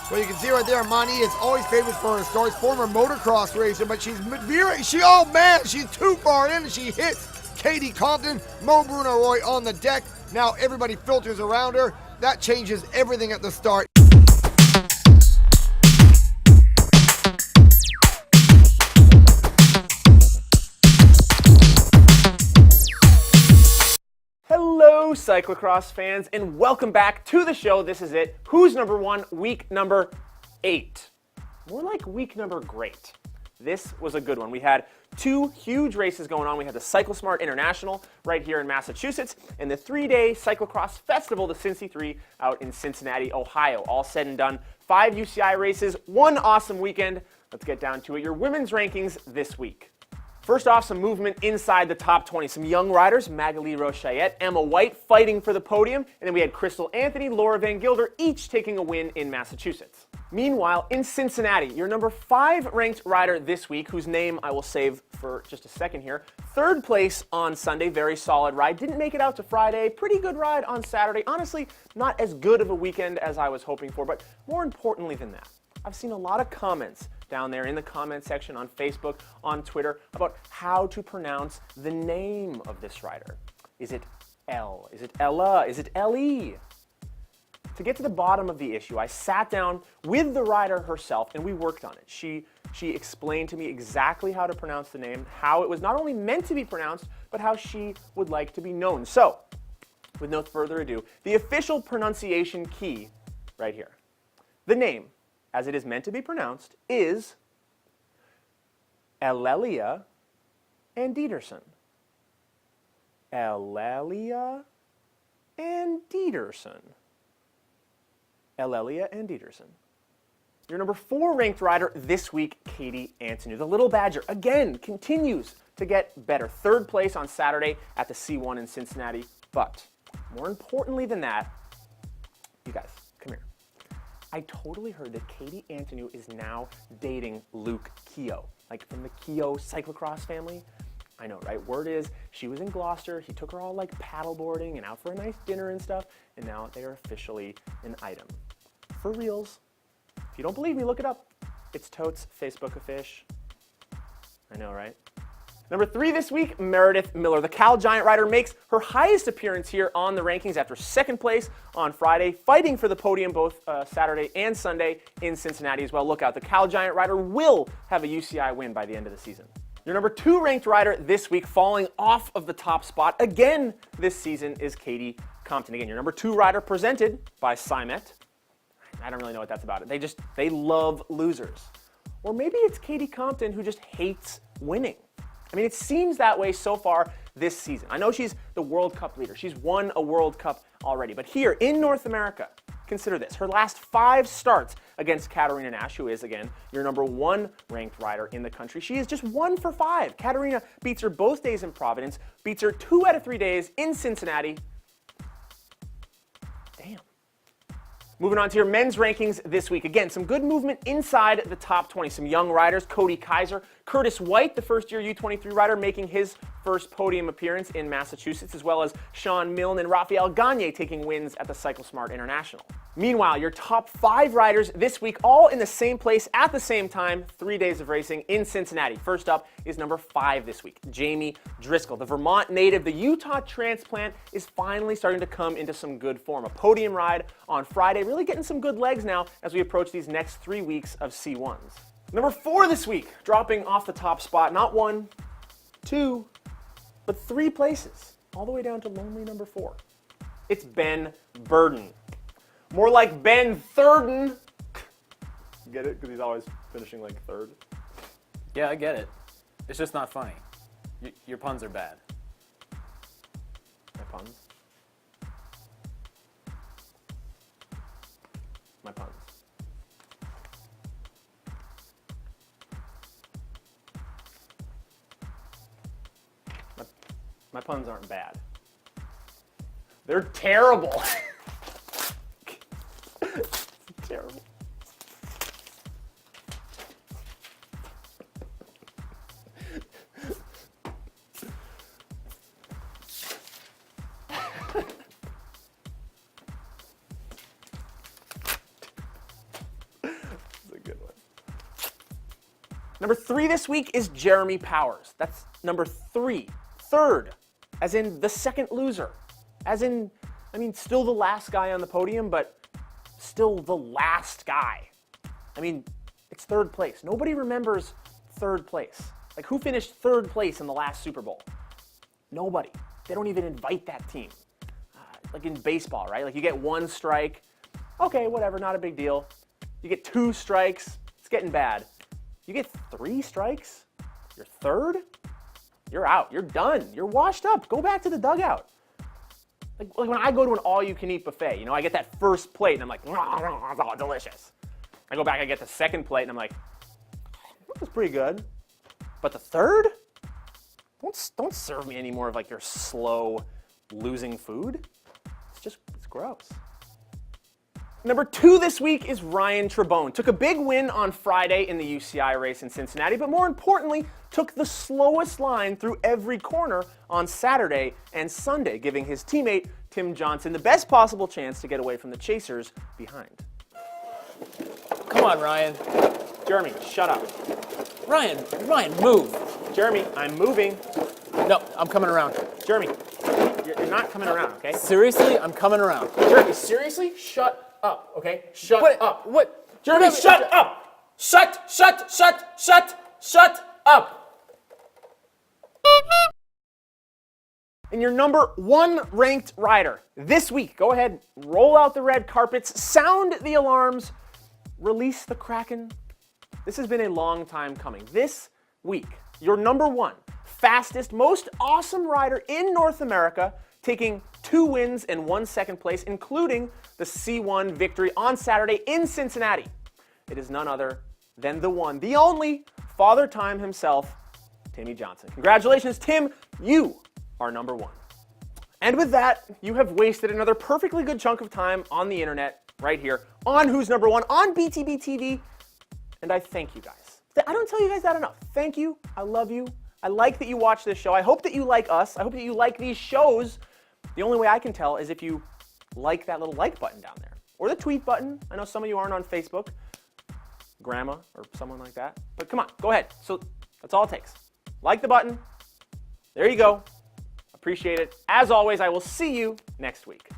Well, you can see right there, Monty is always famous for her starts. Former motocross racer, but she's veering. Oh man, she's too far in, and she hits Katie Compton. Mo Bruno Roy on the deck. Now everybody filters around her. That changes everything at the start. Hello, cyclocross fans, and welcome back to the show. This is it. Who's number one? Week number 8. More like week number great. This was a good one. We had 2 huge races going on. We had the CycleSmart International right here in Massachusetts and the 3-day cyclocross festival, the Cincy 3, out in Cincinnati, Ohio. All said and done, 5 UCI races, 1 awesome weekend. Let's get down to it. Your women's rankings this week. First off, some movement inside the top 20. Some young riders, Magali Rochayette, Emma White fighting for the podium, and then we had Crystal Anthony, Laura Van Gilder, each taking a win in Massachusetts. Meanwhile, in Cincinnati, your number 5 ranked rider this week, whose name I will save for just a second here, 3rd place on Sunday, very solid ride. Didn't make it out to Friday, pretty good ride on Saturday. Honestly, not as good of a weekend as I was hoping for, but more importantly than that, I've seen a lot of comments down there in the comment section on Facebook, on Twitter, about how to pronounce the name of this rider. Is it L? Is it Ella? Is it L-E? To get to the bottom of the issue, I sat down with the rider herself and we worked on it. She explained to me exactly how to pronounce the name, how it was not only meant to be pronounced, but how she would like to be known. So, with no further ado, the official pronunciation key right here. The name, as it is meant to be pronounced, is Elelia Anderson. Elelia Anderson. Elelia Anderson. Your number 4 ranked rider this week, Katie Anthony. The Little Badger, again, continues to get better. 3rd place on Saturday at the C1 in Cincinnati. But more importantly than that, you guys, come here. I totally heard that Katie Anthony is now dating Luke Keough, like from the Keough cyclocross family. I know, right? Word is she was in Gloucester. He took her all like paddleboarding and out for a nice dinner and stuff, and now they are officially an item. For reals. If you don't believe me, look it up. It's totes Facebook offish. I know, right? Number 3 this week, Meredith Miller. The Cal Giant rider makes her highest appearance here on the rankings after 2nd place on Friday, fighting for the podium both Saturday and Sunday in Cincinnati as well. Look out, the Cal Giant rider will have a UCI win by the end of the season. Your number 2 ranked rider this week, falling off of the top spot again this season, is Katie Compton. Again, your number 2 rider presented by Cymet. I don't really know what that's about. They love losers. Or maybe it's Katie Compton who just hates winning. I mean, it seems that way so far this season. I know she's the World Cup leader. She's won a World Cup already. But here in North America, consider this. Her last 5 starts against Katarina Nash, who is, again, your number 1 ranked rider in the country. She is just 1 for 5. Katarina beats her both days in Providence, beats her 2 out of 3 days in Cincinnati. Damn. Moving on to your men's rankings this week. Again, some good movement inside the top 20. Some young riders, Cody Kaiser, Curtis White, the first-year U23 rider, making his first podium appearance in Massachusetts, as well as Sean Milne and Raphael Gagne taking wins at the CycleSmart International. Meanwhile, your top 5 riders this week, all in the same place at the same time, 3 days of racing in Cincinnati. First up is number 5 this week, Jamie Driscoll. The Vermont native, the Utah transplant, is finally starting to come into some good form. A podium ride on Friday, really getting some good legs now as we approach these next 3 weeks of C1s. Number 4 this week, dropping off the top spot, not 1, 2, but 3 places, all the way down to lonely number 4. It's Ben Burden. More like Ben Thurden. Get it? Because he's always finishing like 3rd. Yeah, I get it. It's just not funny. Your puns are bad. My puns? My puns. My puns aren't bad. They're terrible. Terrible. Number 3 this week is Jeremy Powers. That's number 3. Third, as in the second loser. As in, still the last guy on the podium, but still the last guy. It's third place. Nobody remembers third place. Like, who finished third place in the last Super Bowl? Nobody. They don't even invite that team. Like in baseball, right? Like, you get 1 strike. Okay, whatever, not a big deal. You get 2 strikes. It's getting bad. You get 3 strikes. You're third. You're out. You're done. You're washed up. Go back to the dugout. Like when I go to an all-you-can-eat buffet, I get that first plate, and I'm like, that's all delicious. I go back, I get the second plate, and I'm like, that was pretty good. But the third? Don't serve me any more of like your slow losing food. It's gross. Number 2 this week is Ryan Trebone. Took a big win on Friday in the UCI race in Cincinnati, but more importantly, took the slowest line through every corner on Saturday and Sunday, giving his teammate Tim Johnson the best possible chance to get away from the chasers behind. Come on, Ryan. Jeremy, shut up. Ryan, move. Jeremy, I'm moving. No, I'm coming around. Jeremy, you're not coming around, okay? Seriously, I'm coming around. Jeremy, seriously? Shut up, okay? Shut up. What? Jeremy, shut up! Shut up! And your number 1 ranked rider this week, go ahead, roll out the red carpets, sound the alarms, release the Kraken. This has been a long time coming. This week, your number 1 fastest, most awesome rider in North America, taking 2 wins and 1 second place, including the C1 victory on Saturday in Cincinnati. It is none other than the one, the only, Father Time himself, Timmy Johnson. Congratulations, Tim. You are number 1. And with that, you have wasted another perfectly good chunk of time on the internet right here on Who's Number 1 on BTB TV. And I thank you guys. I don't tell you guys that enough. Thank you. I love you. I like that you watch this show. I hope that you like us. I hope that you like these shows. The only way I can tell is if you like that little like button down there. Or the tweet button. I know some of you aren't on Facebook. Grandma or someone like that. But come on, go ahead. So that's all it takes. Like the button. There you go. Appreciate it. As always, I will see you next week.